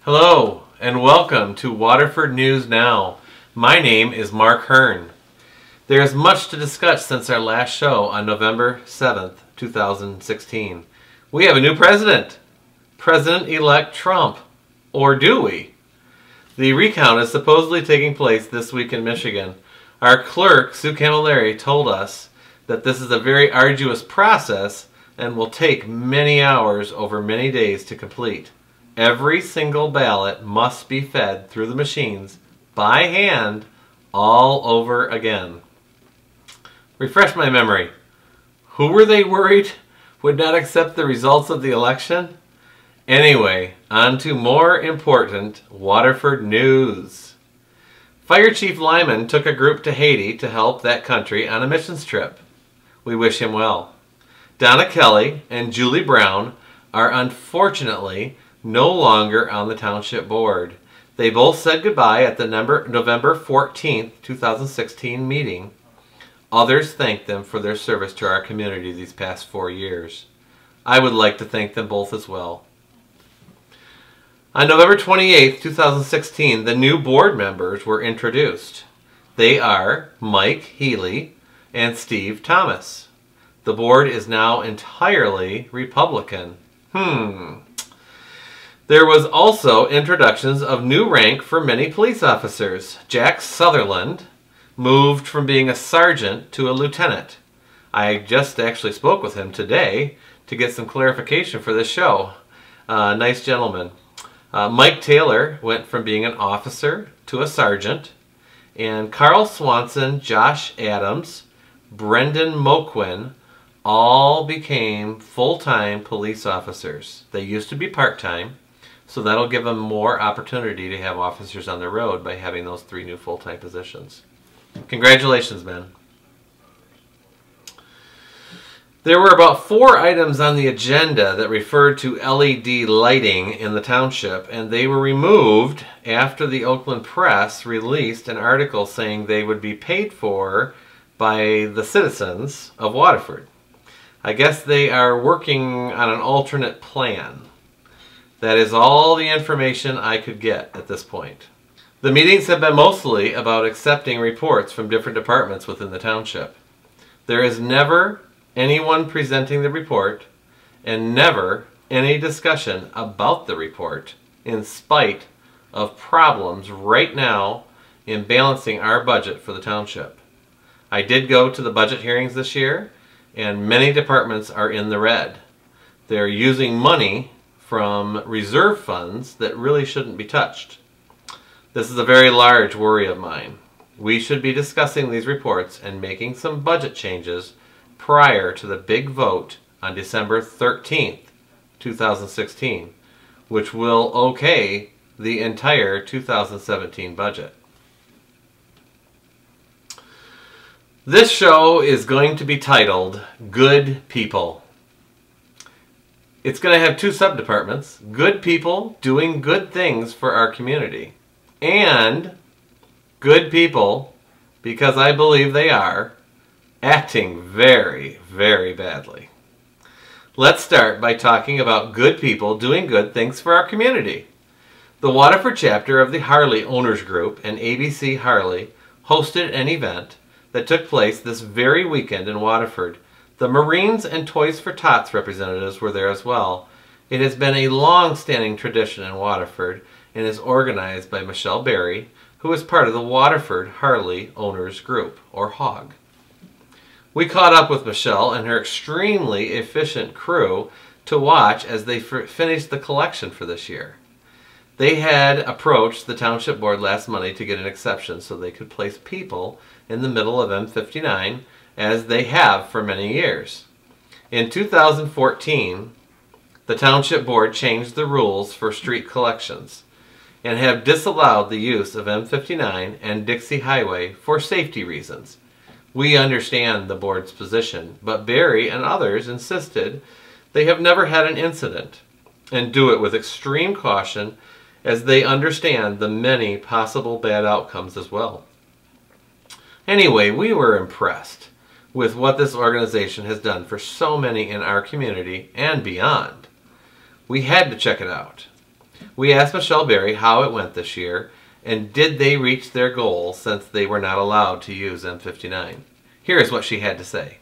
Hello and welcome to Waterford News Now. My name is Mark Hearn. There is much to discuss since our last show on November 7th, 2016. We have a new president, President-elect Trump. Or do we? The recount is supposedly taking place this week in Michigan. Our clerk, Sue Camilleri, told us that this is a very arduous process and will take many hours over many days to complete. Every single ballot must be fed through the machines by hand all over again. Refresh my memory. Who were they worried would not accept the results of the election? Anyway, on to more important Waterford news. Fire Chief Lyman took a group to Haiti to help that country on a missions trip. We wish him well. Donna Kelly and Julie Brown are unfortunately no longer on the township board. They both said goodbye at the November 14th, 2016 meeting. Others thanked them for their service to our community these past 4 years. I would like to thank them both as well. On November 28th, 2016, the new board members were introduced. They are Mike Healy and Steve Thomas. The board is now entirely Republican. There was also introductions of new rank for many police officers. Jack Sutherland moved from being a sergeant to a lieutenant. I just actually spoke with him today to get some clarification for this show. Nice gentleman. Mike Taylor went from being an officer to a sergeant. And Carl Swanson, Josh Adams, Brendan Moquin all became full-time police officers. They used to be part-time. So that'll give them more opportunity to have officers on the road by having those 3 new full-time positions. Congratulations, men. There were about 4 items on the agenda that referred to LED lighting in the township, and they were removed after the Oakland Press released an article saying they would be paid for by the citizens of Waterford. I guess they are working on an alternate plan. That is all the information I could get at this point. The meetings have been mostly about accepting reports from different departments within the township. There is never anyone presenting the report and never any discussion about the report in spite of problems right now in balancing our budget for the township. I did go to the budget hearings this year and many departments are in the red. They're using money from reserve funds that really shouldn't be touched. This is a very large worry of mine. We should be discussing these reports and making some budget changes prior to the big vote on December 13th, 2016, which will okay the entire 2017 budget. This show is going to be titled Good People. It's going to have 2 sub-departments: good people doing good things for our community, and good people, because I believe they are, acting very, very badly. Let's start by talking about good people doing good things for our community. The Waterford chapter of the Harley Owners Group and ABC Harley hosted an event that took place this very weekend in Waterford. The Marines and Toys for Tots representatives were there as well. It has been a long-standing tradition in Waterford and is organized by Michelle Berry, who is part of the Waterford Harley Owners Group, or HOG. We caught up with Michelle and her extremely efficient crew to watch as they finished the collection for this year. They had approached the Township Board last Monday to get an exception so they could place people in the middle of M59 as they have for many years. In 2014, the Township Board changed the rules for street collections and have disallowed the use of M59 and Dixie Highway for safety reasons. We understand the board's position, but Barry and others insisted they have never had an incident and do it with extreme caution as they understand the many possible bad outcomes as well. Anyway, we were impressed with what this organization has done for so many in our community and beyond. We had to check it out. We asked Michelle Berry how it went this year, and did they reach their goal since they were not allowed to use M59. Here is what she had to say.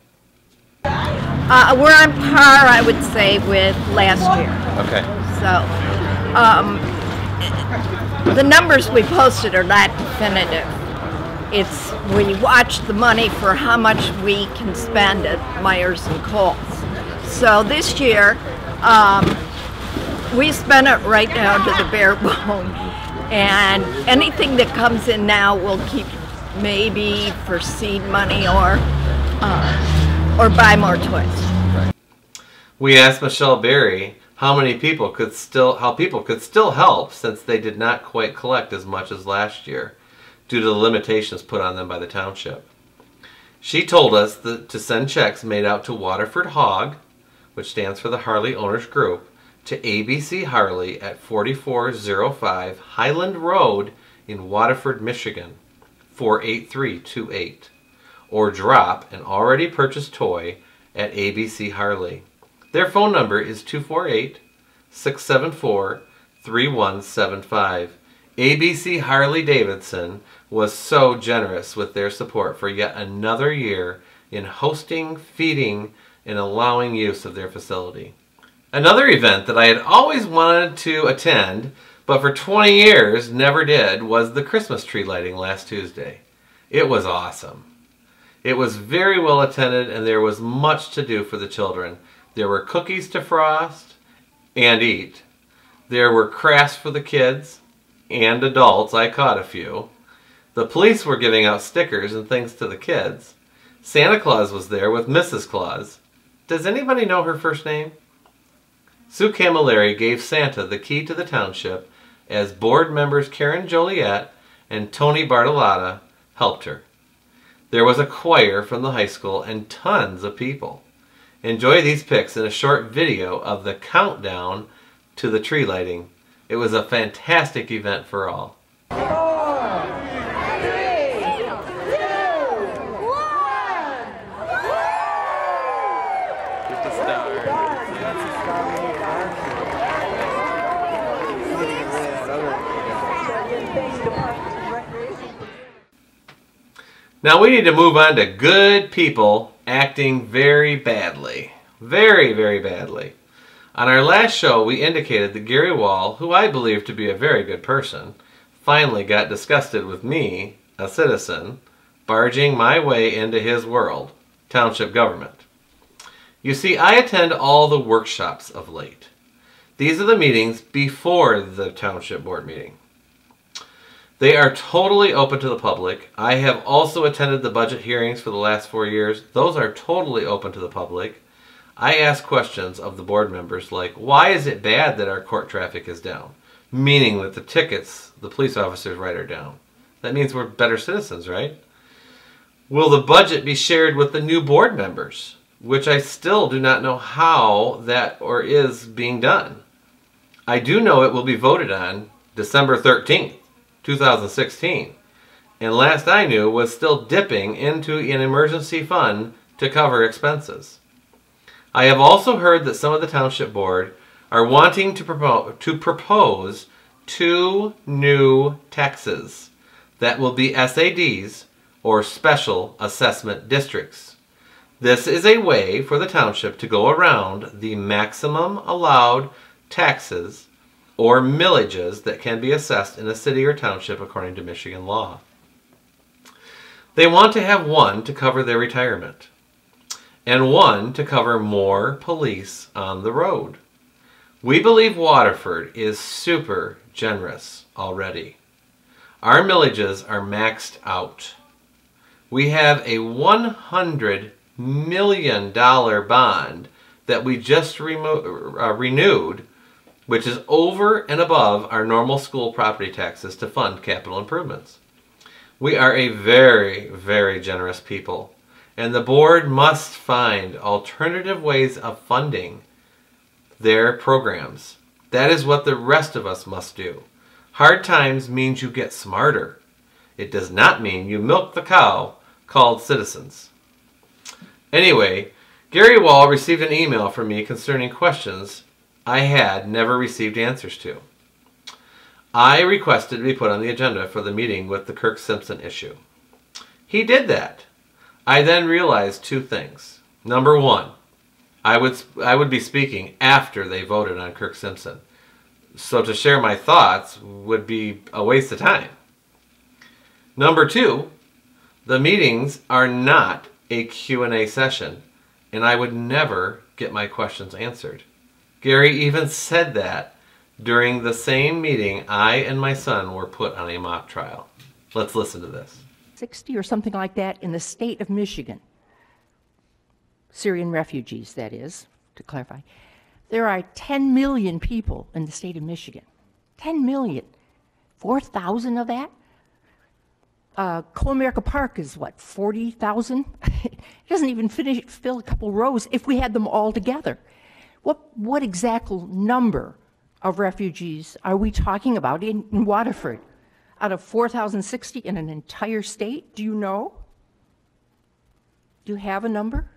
We're on par, I would say, with last year. Okay. So, the numbers we posted are not definitive. It's when you watch the money for how much we can spend at Myers and Coles. So this year, we spent it right down to the bare bone. And anything that comes in now we'll keep maybe for seed money or buy more toys. Right. We asked Michelle Berry how people could still help since they did not quite collect as much as last year due to the limitations put on them by the township. She told us to send checks made out to Waterford HOG, which stands for the Harley Owners Group, to ABC Harley at 4405 Highland Road in Waterford, Michigan, 48328, or drop an already purchased toy at ABC Harley. Their phone number is 248-674-3175. ABC Harley Davidson was so generous with their support for yet another year in hosting, feeding, and allowing use of their facility. Another event that I had always wanted to attend, but for 20 years never did, was the Christmas tree lighting last Tuesday. It was awesome. It was very well attended, and there was much to do for the children. There were cookies to frost and eat. There were crafts for the kids and adults. I caught a few. The police were giving out stickers and things to the kids. Santa Claus was there with Mrs. Claus. Does anybody know her first name? Sue Camilleri gave Santa the key to the township as board members Karen Joliet and Tony Bartolotta helped her. There was a choir from the high school and tons of people. Enjoy these pics in a short video of the countdown to the tree lighting. It was a fantastic event for all. 4, 3, 2, 1. Get the star. Now we need to move on to good people acting very badly. Very, very badly. On our last show, we indicated that Gary Wall, who I believe to be a very good person, finally got disgusted with me, a citizen, barging my way into his world, township government. You see, I attend all the workshops of late. These are the meetings before the township board meeting. They are totally open to the public. I have also attended the budget hearings for the last 4 years. Those are totally open to the public. I ask questions of the board members like, why is it bad that our court traffic is down? Meaning that the tickets the police officers write are down. That means we're better citizens, right? Will the budget be shared with the new board members? Which I still do not know how that or is being done. I do know it will be voted on December 13th. 2016, and last I knew was still dipping into an emergency fund to cover expenses. I have also heard that some of the township board are wanting to propose 2 new taxes that will be SADs, or Special Assessment Districts. This is a way for the township to go around the maximum allowed taxes or millages that can be assessed in a city or township according to Michigan law. They want to have one to cover their retirement, and one to cover more police on the road. We believe Waterford is super generous already. Our millages are maxed out. We have a $100 million bond that we just renewed, which is over and above our normal school property taxes to fund capital improvements. We are a very, very generous people, and the board must find alternative ways of funding their programs. That is what the rest of us must do. Hard times means you get smarter. It does not mean you milk the cow called citizens. Anyway, Gary Wall received an email from me concerning questions I had never received answers to. I requested to be put on the agenda for the meeting with the Kirk Simpson issue. He did that. I then realized two things. Number one, I would be speaking after they voted on Kirk Simpson. So to share my thoughts would be a waste of time. Number two, the meetings are not a Q&A session, and I would never get my questions answered. Gary even said that during the same meeting I and my son were put on a mock trial. Let's listen to this. 60 or something like that in the state of Michigan. Syrian refugees, that is, to clarify. There are 10 million people in the state of Michigan. 10 million. 4,000 of that? Co-America Park is what, 40,000? It doesn't even fill a couple rows if we had them all together. What exact number of refugees are we talking about in Waterford? Out of 4,060 in an entire state? Do you know? Do you have a number?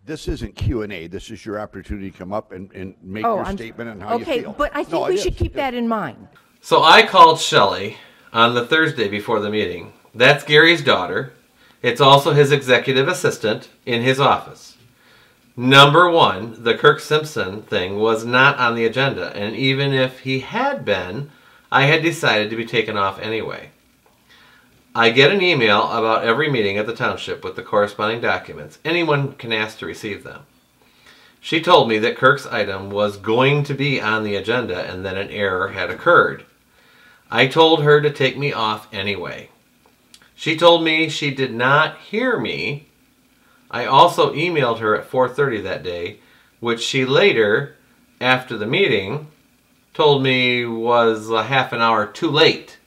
This isn't Q&A. This is your opportunity to come up and make your statement and how you feel. Okay, but I think we should keep that in mind. So I called Shelley on the Thursday before the meeting. That's Gary's daughter. It's also his executive assistant in his office. Number one, the Kirk Simpson thing was not on the agenda, and even if he had been, I had decided to be taken off anyway. I get an email about every meeting at the township with the corresponding documents. Anyone can ask to receive them. She told me that Kirk's item was going to be on the agenda and that an error had occurred. I told her to take me off anyway. She told me she did not hear me. I also emailed her at 4:30 that day, which she later, after the meeting, told me was a half an hour too late.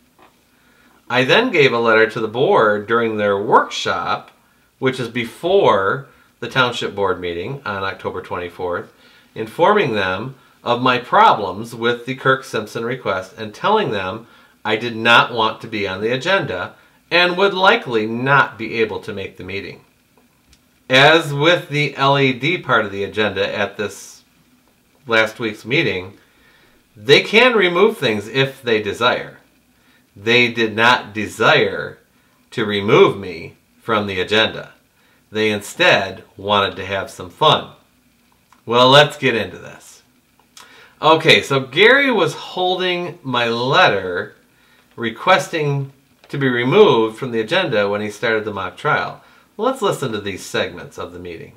I then gave a letter to the board during their workshop, which is before the township board meeting on October 24th, informing them of my problems with the Kirk Simpson request and telling them I did not want to be on the agenda and would likely not be able to make the meeting. As with the LED part of the agenda at this last week's meeting, they can remove things if they desire. They did not desire to remove me from the agenda. They instead wanted to have some fun. Well, let's get into this. Okay, so Gary was holding my letter requesting to be removed from the agenda when he started the mock trial. Let's listen to these segments of the meeting.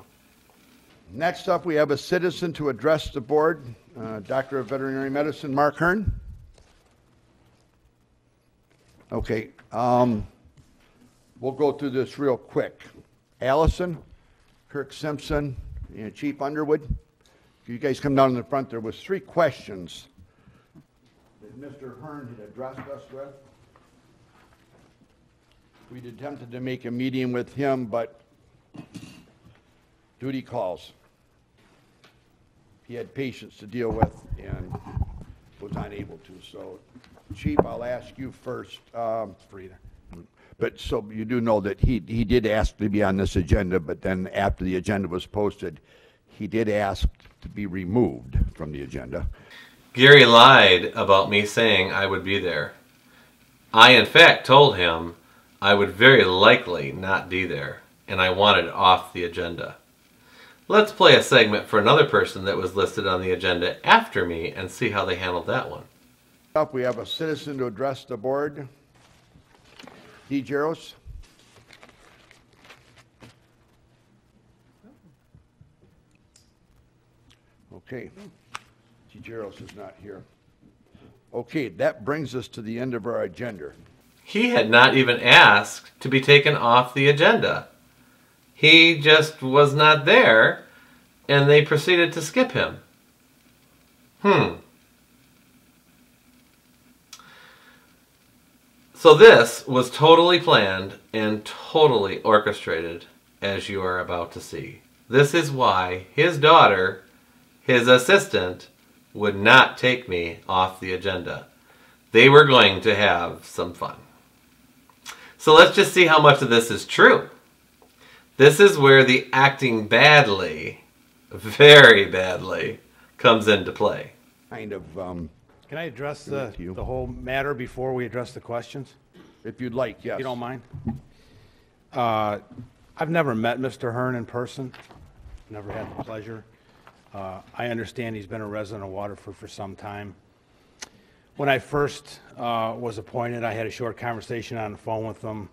Next up, we have a citizen to address the board, Doctor of Veterinary Medicine, Mark Hearn. Okay, we'll go through this real quick. Allison, Kirk Simpson, and Chief Underwood. If you guys come down in the front, there was 3 questions that Mr. Hearn had addressed us with. We'd attempted to make a meeting with him, but duty calls. He had patients to deal with and was unable to. So, Chief, I'll ask you first, Frida. But so you do know that he did ask to be on this agenda, but then after the agenda was posted, he did ask to be removed from the agenda. Gary lied about me saying I would be there. I, in fact, told him I would very likely not be there, and I wanted off the agenda. Let's play a segment for another person that was listed on the agenda after me and see how they handled that one. Up, we have a citizen to address the board. D. Jaros. Okay. D. Jaros is not here. Okay, that brings us to the end of our agenda. He had not even asked to be taken off the agenda. He just was not there, and they proceeded to skip him. So this was totally planned and totally orchestrated, as you are about to see. This is why his daughter, his assistant, would not take me off the agenda. They were going to have some fun. So let's just see how much of this is true. This is where the acting badly, very badly, comes into play. Kind of Can I address Give it to you. the whole matter before we address the questions? If you'd like, yes. If you don't mind. I've never met Mr. Hearn in person, never had the pleasure. I understand he's been a resident of Waterford for some time. When I first was appointed, I had a short conversation on the phone with him.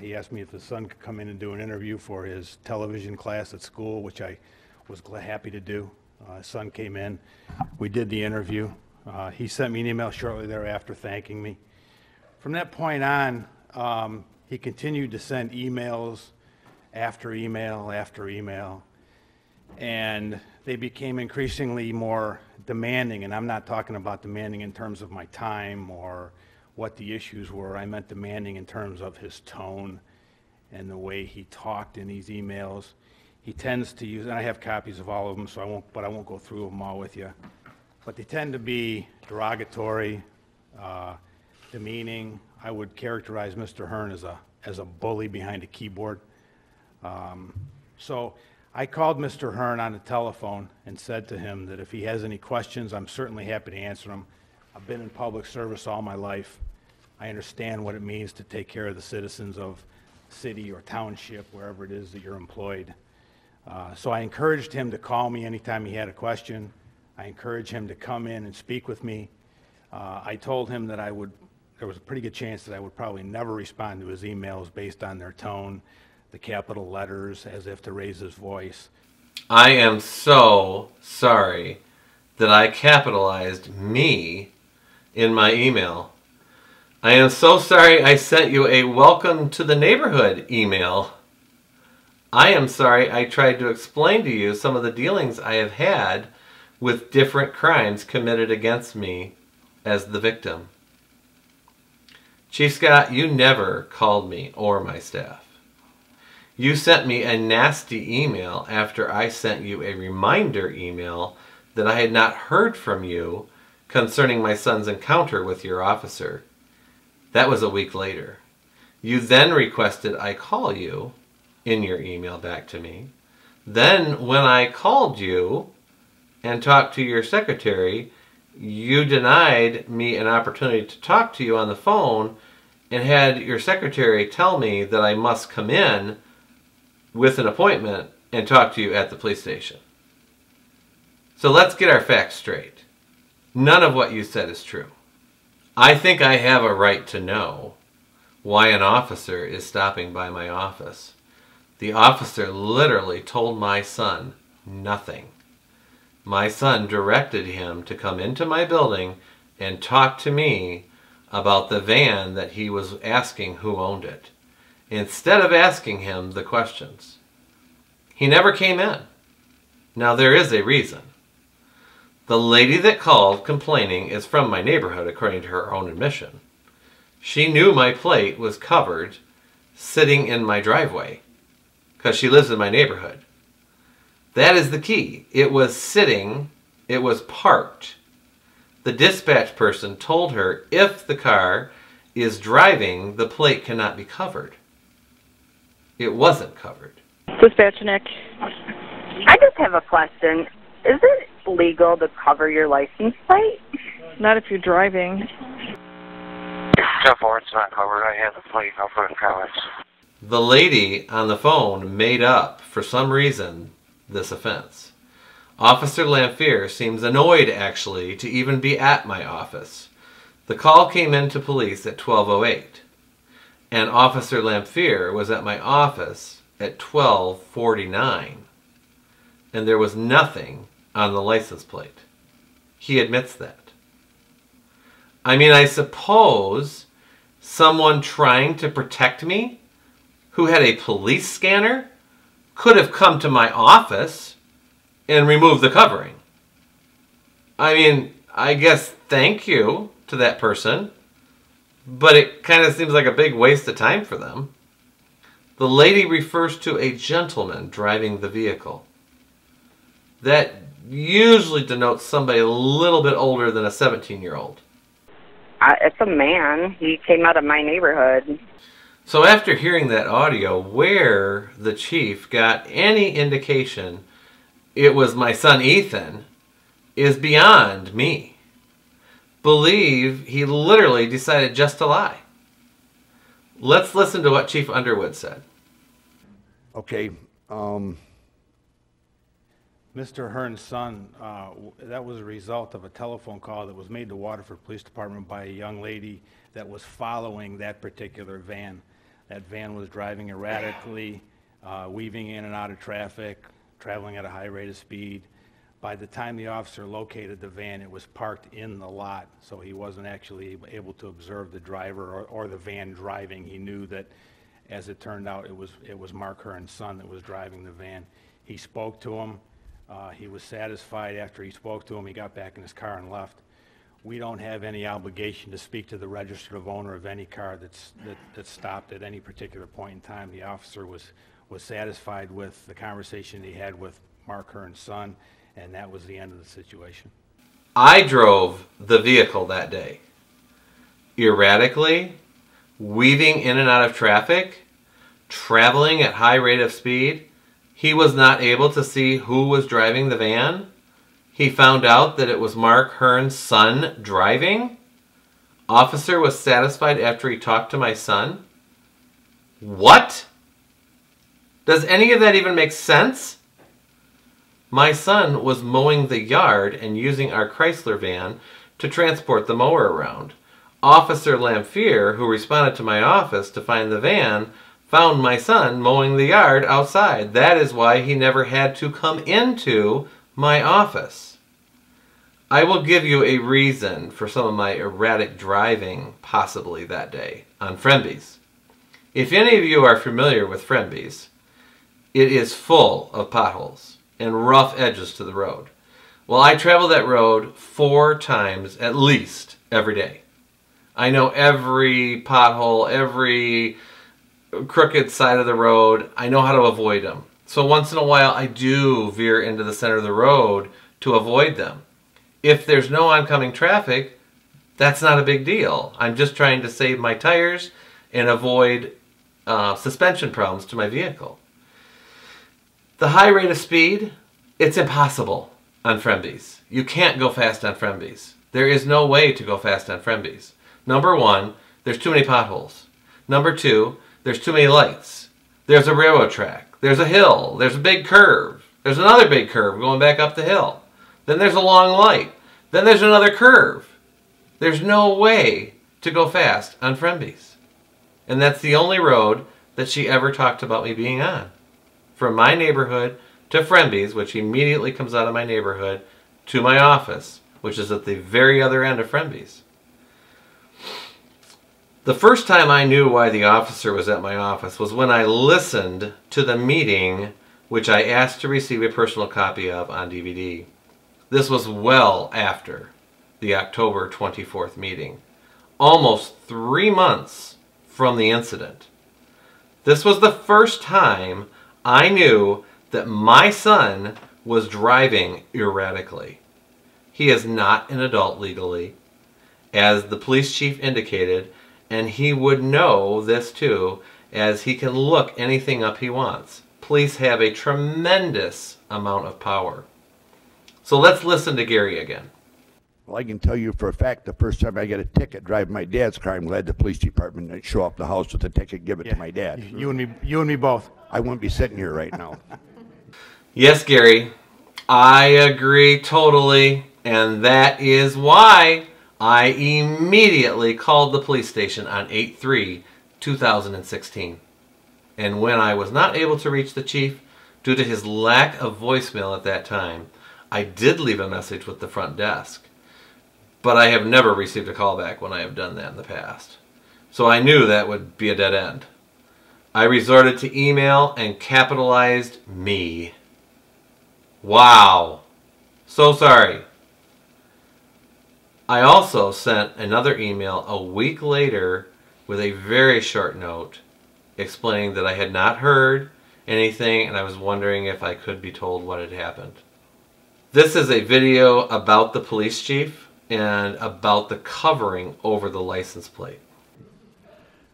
He asked me if his son could come in and do an interview for his television class at school, which I was happy to do. His son came in. We did the interview. He sent me an email shortly thereafter thanking me. From that point on, he continued to send emails after email after email, and they became increasingly more demanding, and I'm not talking about demanding in terms of my time or what the issues were. I meant demanding in terms of his tone and the way he talked in these emails. He tends to use, and I have copies of all of them, so I won't go through them all with you. But they tend to be derogatory, demeaning. I would characterize Mr. Hearn as a bully behind a keyboard. So I called Mr. Hearn on the telephone and said to him that if he has any questions, I'm certainly happy to answer them. I've been in public service all my life. I understand what it means to take care of the citizens of city or township, wherever it is that you're employed. So I encouraged him to call me anytime he had a question. I encouraged him to come in and speak with me. I told him that there was a pretty good chance that I would probably never respond to his emails based on their tone, the capital letters, as if to raise his voice. I am so sorry that I capitalized me in my email. I am so sorry I sent you a welcome to the neighborhood email. I am sorry I tried to explain to you some of the dealings I have had with different crimes committed against me as the victim. Chief Scott, you never called me or my staff. You sent me a nasty email after I sent you a reminder email that I had not heard from you concerning my son's encounter with your officer. That was a week later. You then requested I call you in your email back to me. Then when I called you and talked to your secretary, you denied me an opportunity to talk to you on the phone and had your secretary tell me that I must come in with an appointment and talk to you at the police station. So let's get our facts straight. None of what you said is true. I think I have a right to know why an officer is stopping by my office. The officer literally told my son nothing. My son directed him to come into my building and talk to me about the van that he was asking who owned it, instead of asking him the questions. He never came in. Now there is a reason. The lady that called complaining is from my neighborhood, according to her own admission. She knew my plate was covered sitting in my driveway because she lives in my neighborhood. That is the key. It was sitting, it was parked. The dispatch person told her if the car is driving, the plate cannot be covered. It wasn't covered. Dispatch Nick. I just have a question. Is it legal to cover your license plate? Not if you're driving. So far, it's not covered. I have the plate. I'll put it in comments. The lady on the phone made up, for some reason, this offense. Officer Lamphere seems annoyed, actually, to even be at my office. The call came into police at 12:08, and Officer Lamphere was at my office at 12:49, and there was nothing on the license plate. He admits that. I mean, I suppose someone trying to protect me, who had a police scanner, could have come to my office and removed the covering. I mean, I guess thank you to that person, but it kind of seems like a big waste of time for them. The lady refers to a gentleman driving the vehicle. That usually denotes somebody a little bit older than a 17-year-old. It's a man. He came out of my neighborhood. So after hearing that audio, where the chief got any indication it was my son Ethan is beyond me. believe he literally decided just to lie. Let's listen to what Chief Underwood said. Okay. Mr. Hearn's son, that was a result of a telephone call that was made to Waterford Police Department by a young lady that was following that particular van. That van was driving erratically, weaving in and out of traffic, traveling at a high rate of speed. By the time the officer located the van, it was parked in the lot, so he wasn't actually able to observe the driver or the van driving. He knew that, as it turned out, it was Mark Hearn's son that was driving the van. He spoke to him. He was satisfied. After he spoke to him, he got back in his car and left. We don't have any obligation to speak to the registered owner of any car that's stopped at any particular point in time. The officer was satisfied with the conversation he had with Mark Hearn's son, and that was the end of the situation. I drove the vehicle that day. Erratically, weaving in and out of traffic, traveling at high rate of speed. He was not able to see who was driving the van. He found out that it was Mark Hearn's son driving. Officer was satisfied after he talked to my son. What? Does any of that even make sense? My son was mowing the yard and using our Chrysler van to transport the mower around. Officer Lamphere, who responded to my office to find the van, found my son mowing the yard outside. That is why he never had to come into my office. I will give you a reason for some of my erratic driving possibly that day on Fremby's. If any of you are familiar with Fremby's, it is full of potholes and rough edges to the road. Well, I travel that road 4 times at least every day. I know every pothole, every crooked side of the road. I know how to avoid them. So once in a while I do veer into the center of the road to avoid them. If there's no oncoming traffic, that's not a big deal. I'm just trying to save my tires and avoid suspension problems to my vehicle. The high rate of speed, it's impossible on Fremby's. You can't go fast on Fremby's. There is no way to go fast on Fremby's. Number 1, there's too many potholes. Number 2, there's too many lights. There's a railroad track. There's a hill. There's a big curve. There's another big curve going back up the hill. Then there's a long light. Then there's another curve. There's no way to go fast on Fremby's. And that's the only road that she ever talked about me being on. From my neighborhood to Fremby's, which immediately comes out of my neighborhood, to my office, which is at the very other end of Fremby's. The first time I knew why the officer was at my office was when I listened to the meeting which I asked to receive a personal copy of on DVD. This was well after the October 24th meeting, almost 3 months from the incident. This was the first time I knew that my son was driving erratically. He is not an adult legally, as the police chief indicated, and he would know this too, as he can look anything up he wants. Police have a tremendous amount of power. So let's listen to Gary again. Well, I can tell you for a fact, the first time I get a ticket driving my dad's car, I'm glad the police department didn't show up the house with the ticket, give it to my dad. You and me both. I wouldn't be sitting here right now. Yes, Gary, I agree totally, and that is why I immediately called the police station on 8/3/2016. And when I was not able to reach the chief due to his lack of voicemail at that time, I did leave a message with the front desk. But I have never received a call back when I have done that in the past. So I knew that would be a dead end. I resorted to email and capitalized me. Wow. So sorry. I also sent another email a week later with a very short note explaining that I had not heard anything and I was wondering if I could be told what had happened. This is a video about the police chief and about the covering over the license plate.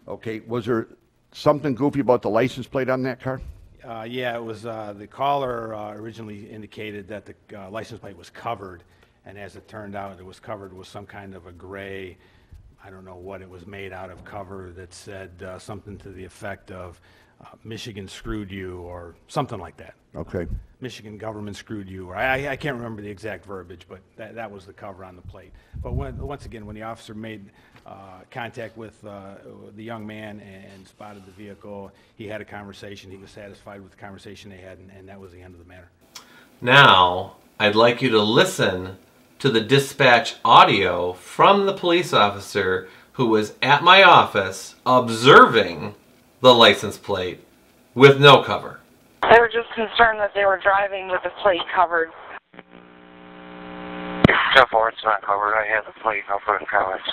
Okay, was there something goofy about the license plate on that car? Yeah, it was the caller originally indicated that the license plate was covered, and as it turned out, it was covered with some kind of a gray, I don't know what it was made out of, cover that said something to the effect of Michigan screwed you or something like that. Okay. Michigan government screwed you, or I can't remember the exact verbiage, but that was the cover on the plate. But once again, when the officer made contact with the young man and spotted the vehicle, he had a conversation. He was satisfied with the conversation they had, and that was the end of the matter. Now, I'd like you to listen to the dispatch audio from the police officer who was at my office observing the license plate with no cover. They were just concerned that they were driving with the plate covered. 10-4, it's not covered. I had the plate. I'll put in comments.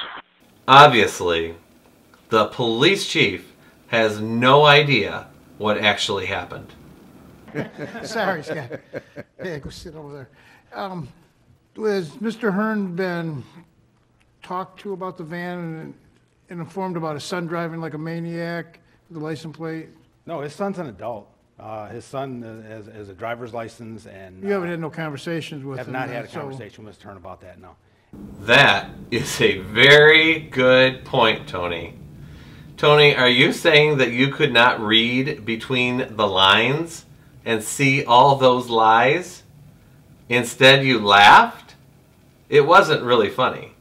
Obviously, the police chief has no idea what actually happened. Sorry, Scott. Hey, go sit over there. Has Mr. Hearn been talked to about the van and informed about his son driving like a maniac, the license plate? No, his son's an adult. His son has a driver's license, and You haven't had no conversations with have him? not had a so- conversation with Mr. Hearn about that, no. That is a very good point, Tony. Tony, are you saying that you could not read between the lines and see all those lies? Instead, you laughed? It wasn't really funny.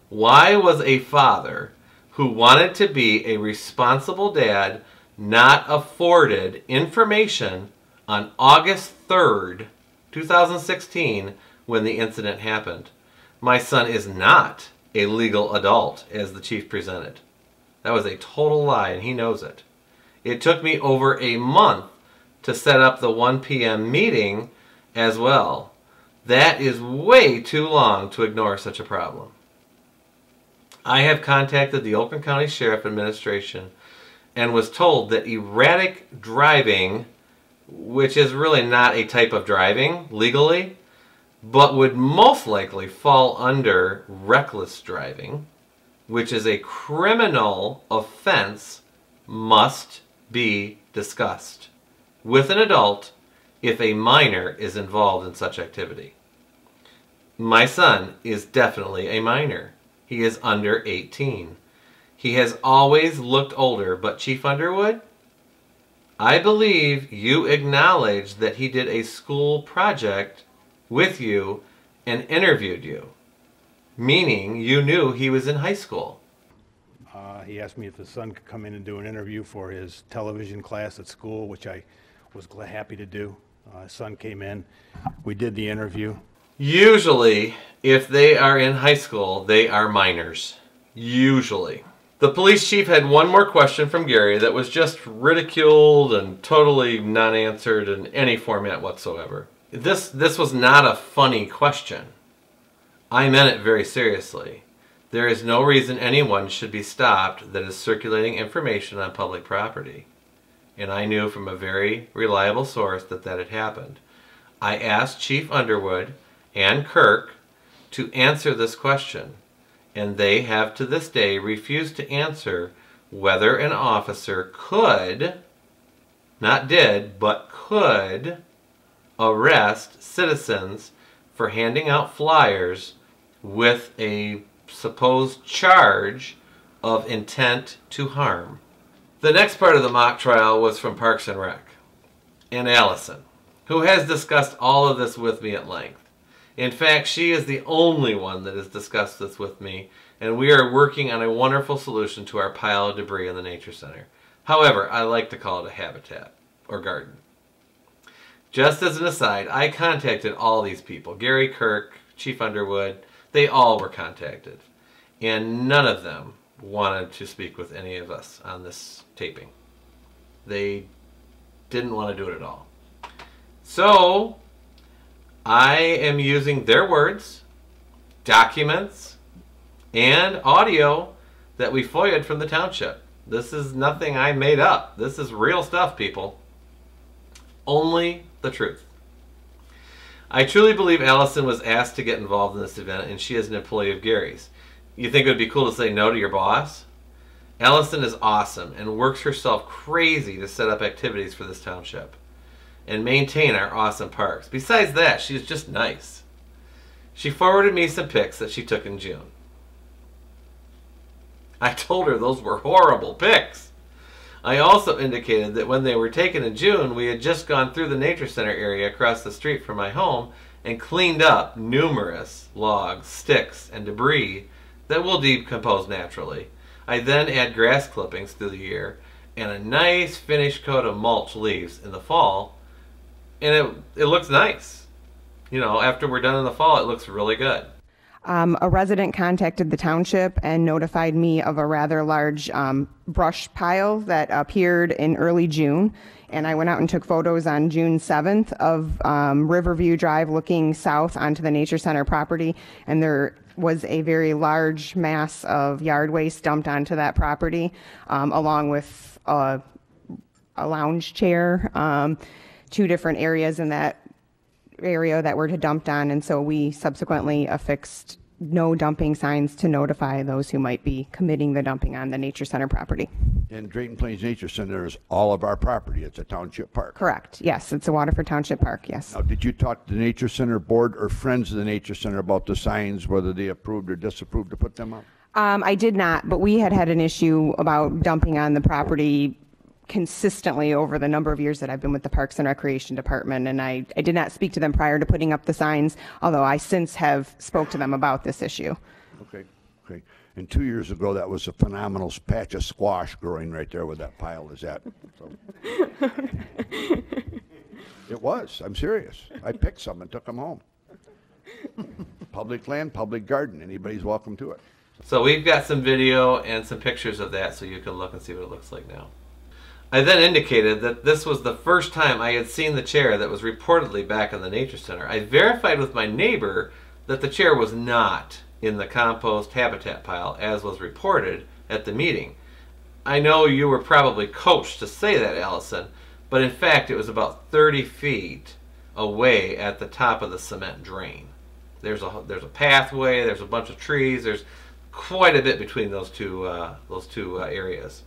Why was a father who wanted to be a responsible dad not afforded information on August 3rd, 2016, when the incident happened? My son is not a legal adult, as the chief presented. That was a total lie, and he knows it. It took me over a month to set up the 1 p.m. meeting as well. That is way too long to ignore such a problem. I have contacted the Oakland County Sheriff Administration and was told that erratic driving, which is really not a type of driving legally, but would most likely fall under reckless driving, which is a criminal offense, must be discussed with an adult if a minor is involved in such activity. My son is definitely a minor. He is under 18. He has always looked older, but Chief Underwood, I believe you acknowledged that he did a school project with you and interviewed you, meaning you knew he was in high school. He asked me if his son could come in and do an interview for his television class at school, which I was happy to do. His son came in. We did the interview. Usually, if they are in high school, they are minors. Usually. The police chief had one more question from Gary that was just ridiculed and totally not answered in any format whatsoever. This was not a funny question. I meant it very seriously. There is no reason anyone should be stopped that is circulating information on public property. And I knew from a very reliable source that that had happened. I asked Chief Underwood and Kirk to answer this question, and they have to this day refused to answer whether an officer could, not did, but could arrest citizens for handing out flyers with a supposed charge of intent to harm. The next part of the mock trial was from Parks and Rec, and Allison, who has discussed all of this with me at length. In fact, she is the only one that has discussed this with me, and we are working on a wonderful solution to our pile of debris in the Nature Center. However, I like to call it a habitat or garden. Just as an aside, I contacted all these people, Gary, Kirk, Chief Underwood. They all were contacted, and none of them wanted to speak with any of us on this taping. They didn't want to do it at all. So I am using their words, documents, and audio that we FOIA'd from the township. This is nothing I made up. This is real stuff, people. Only the truth. I truly believe Allison was asked to get involved in this event, and she is an employee of Gary's. You think it would be cool to say no to your boss? Allison is awesome and works herself crazy to set up activities for this township and maintain our awesome parks. Besides that, she's just nice. She forwarded me some pics that she took in June. I told her those were horrible pics. I also indicated that when they were taken in June, we had just gone through the nature center area across the street from my home and cleaned up numerous logs, sticks, and debris that will decompose naturally. I then add grass clippings through the year and a nice finished coat of mulch leaves in the fall, and it looks nice. You know, after we're done in the fall, it looks really good. A resident contacted the township and notified me of a rather large brush pile that appeared in early June. And I went out and took photos on June 7th of Riverview Drive looking south onto the Nature Center property. And there was a very large mass of yard waste dumped onto that property, along with a lounge chair, 2 different areas in that area that were dumped on, and so we subsequently affixed no dumping signs to notify those who might be committing the dumping on the Nature Center property. And Drayton Plains Nature Center is all of our property. It's a township park. Correct. Yes, it's a Waterford Township Park, yes. Now, did you talk to the Nature Center board or friends of the Nature Center about the signs, whether they approved or disapproved to put them up? I did not, but we had an issue about dumping on the property consistently over the number of years that I've been with the Parks and Recreation Department, and I did not speak to them prior to putting up the signs, although I since have spoke to them about this issue. Okay. And 2 years ago, that was a phenomenal patch of squash growing right there where that pile is at. So. It was. I'm serious. I picked some and took them home. Public land, public garden. Anybody's welcome to it. So we've got some video and some pictures of that so you can look and see what it looks like now. I then indicated that this was the first time I had seen the chair that was reportedly back in the Nature Center. I verified with my neighbor that the chair was not in the compost habitat pile as was reported at the meeting. I know you were probably coached to say that, Allison, but in fact it was about 30 feet away at the top of the cement drain. There's a pathway, there's a bunch of trees, there's quite a bit between those two areas.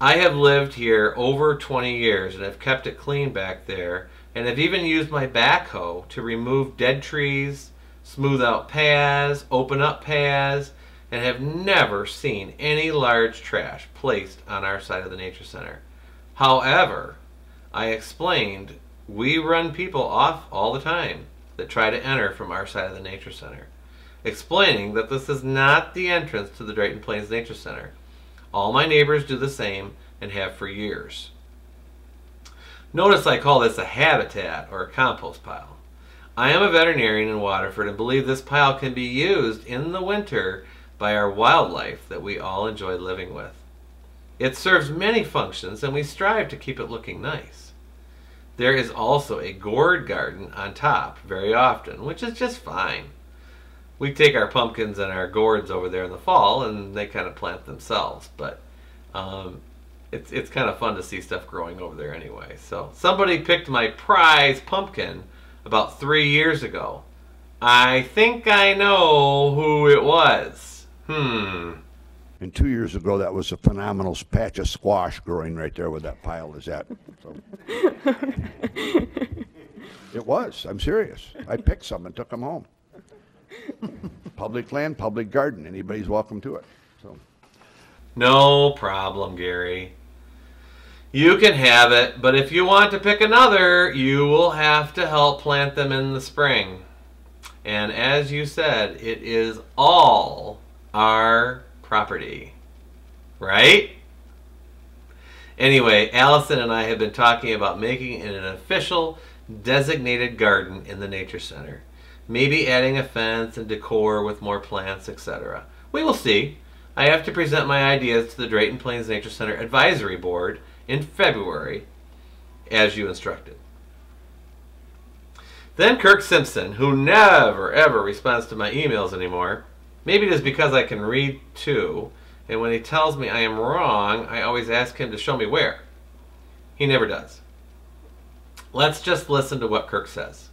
I have lived here over 20 years and have kept it clean back there, and have even used my backhoe to remove dead trees, smooth out paths, open up paths, and have never seen any large trash placed on our side of the Nature Center. However, I explained we run people off all the time that try to enter from our side of the Nature Center, explaining that this is not the entrance to the Drayton Plains Nature Center. All my neighbors do the same and have for years. Notice I call this a habitat or a compost pile. I am a veterinarian in Waterford and believe this pile can be used in the winter by our wildlife that we all enjoy living with. It serves many functions and we strive to keep it looking nice. There is also a gourd garden on top very often, which is just fine. We take our pumpkins and our gourds over there in the fall and they kind of plant themselves, but it's kind of fun to see stuff growing over there anyway. So somebody picked my prize pumpkin about 3 years ago. I think I know who it was. And 2 years ago, that was a phenomenal patch of squash growing right there where that pile is at. So. It was. I'm serious. I picked some and took them home. Public land, public garden. Anybody's welcome to it. So. No problem, Gary. You can have it, but if you want to pick another, you will have to help plant them in the spring. And as you said, it is all our property, right? Anyway, Allison and I have been talking about making it an official designated garden in the Nature Center. Maybe adding a fence and decor with more plants, etc. We will see. I have to present my ideas to the Drayton Plains Nature Center Advisory Board in February, as you instructed. Then Kirk Simpson, who never ever responds to my emails anymore. Maybe it is because I can read too, and when he tells me I am wrong, I always ask him to show me where. He never does. Let's just listen to what Kirk says.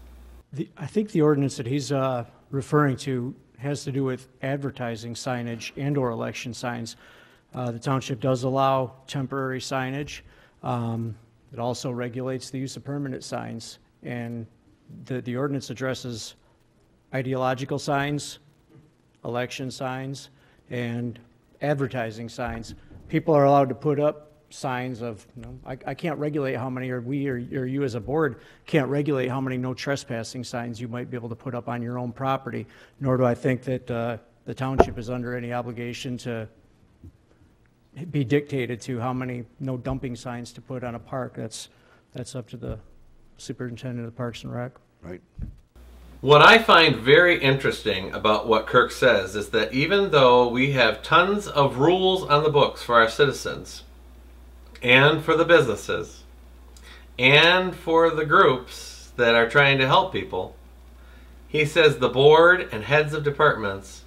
I think the ordinance that he's referring to has to do with advertising signage and or election signs. The township does allow temporary signage. It also regulates the use of permanent signs. And the ordinance addresses ideological signs, election signs, and advertising signs. People are allowed to put up signs of, I can't regulate how many, or we or you as a board can't regulate how many no trespassing signs you might be able to put up on your own property, nor do I think that the township is under any obligation to be dictated to how many no dumping signs to put on a park. That's up to the superintendent of Parks and Rec. Right. What I find very interesting about what Kirk says is that even though we have tons of rules on the books for our citizens and for the businesses and for the groups that are trying to help people, he says the board and heads of departments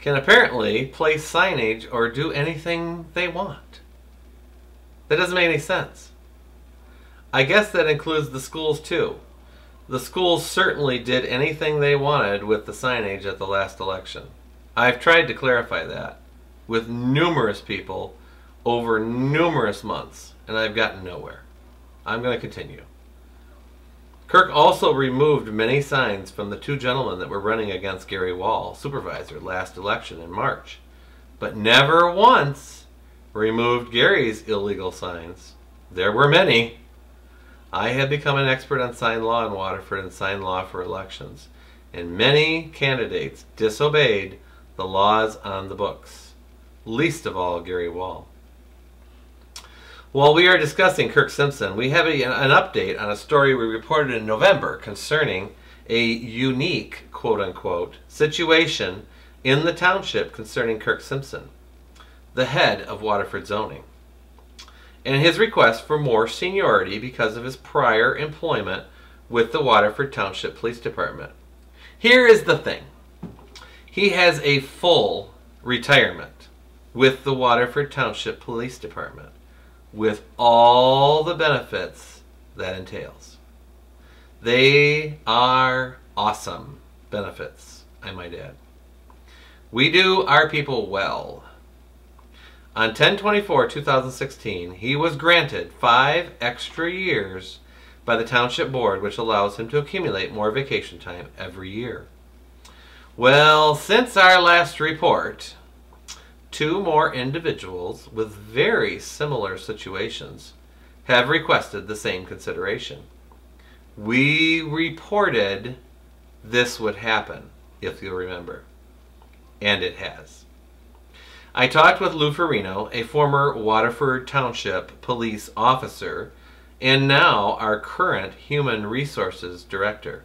can apparently place signage or do anything they want. That doesn't make any sense. I guess that includes the schools too. The schools certainly did anything they wanted with the signage at the last election. I've tried to clarify that with numerous people over numerous months, and I've gotten nowhere. I'm going to continue. Kirk also removed many signs from the two gentlemen that were running against Gary Wall, supervisor, last election in March, but never once removed Gary's illegal signs. There were many. I have become an expert on sign law in Waterford and sign law for elections, and many candidates disobeyed the laws on the books, least of all Gary Wall. While we are discussing Kirk Simpson, we have an update on a story we reported in November concerning a unique, quote-unquote, situation in the township concerning Kirk Simpson, the head of Waterford zoning, and his request for more seniority because of his prior employment with the Waterford Township Police Department. Here is the thing. He has a full retirement with the Waterford Township Police Department, with all the benefits that entails. They are awesome benefits, I might add. We do our people well. On 10/24/2016, he was granted 5 extra years by the Township Board, which allows him to accumulate more vacation time every year. Well, since our last report, 2 more individuals with very similar situations have requested the same consideration. We reported this would happen, if you'll remember, and it has. I talked with Lou Farino, a former Waterford Township police officer, and now our current Human Resources Director.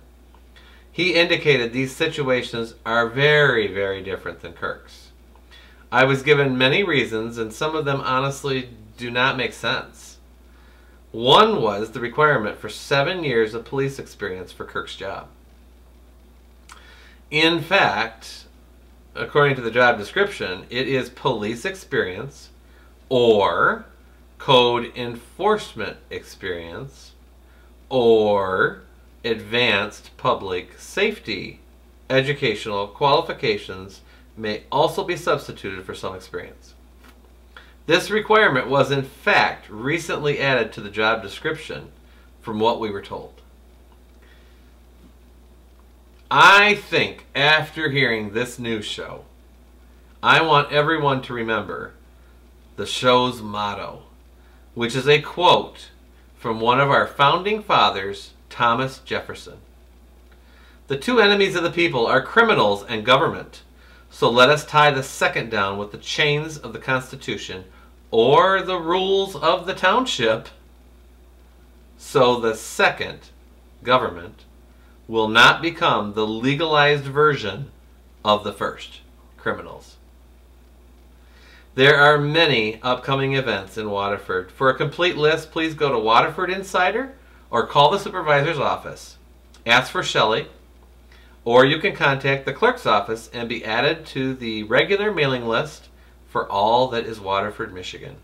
He indicated these situations are very, very different than Kirk's. I was given many reasons, and some of them honestly do not make sense. One was the requirement for 7 years of police experience for Kirk's job. In fact, according to the job description, it is police experience or code enforcement experience or advanced public safety. Educational qualifications may also be substituted for some experience. This requirement was in fact recently added to the job description from what we were told. I think after hearing this news show, I want everyone to remember the show's motto, which is a quote from one of our founding fathers, Thomas Jefferson. The 2 enemies of the people are criminals and government, so let us tie the second down with the chains of the Constitution or the rules of the township, so the second, government, will not become the legalized version of the first, criminals. There are many upcoming events in Waterford. For a complete list, please go to Waterford Insider or call the supervisor's office. Ask for Shelley, or you can contact the clerk's office and be added to the regular mailing list for all that is Waterford, Michigan.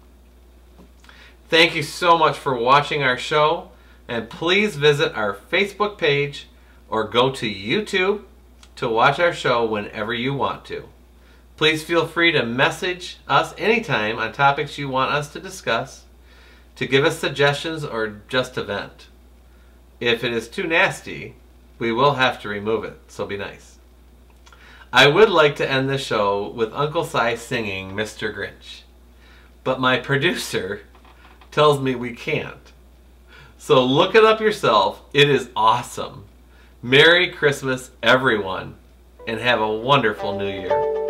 Thank you so much for watching our show, and please visit our Facebook page or go to YouTube to watch our show whenever you want to. Please feel free to message us anytime on topics you want us to discuss, to give us suggestions, or just to vent. If it is too nasty, we will have to remove it, so be nice. I would like to end the show with Uncle Si singing Mr. Grinch, but my producer tells me we can't. So look it up yourself. It is awesome. Merry Christmas, everyone, and have a wonderful New Year.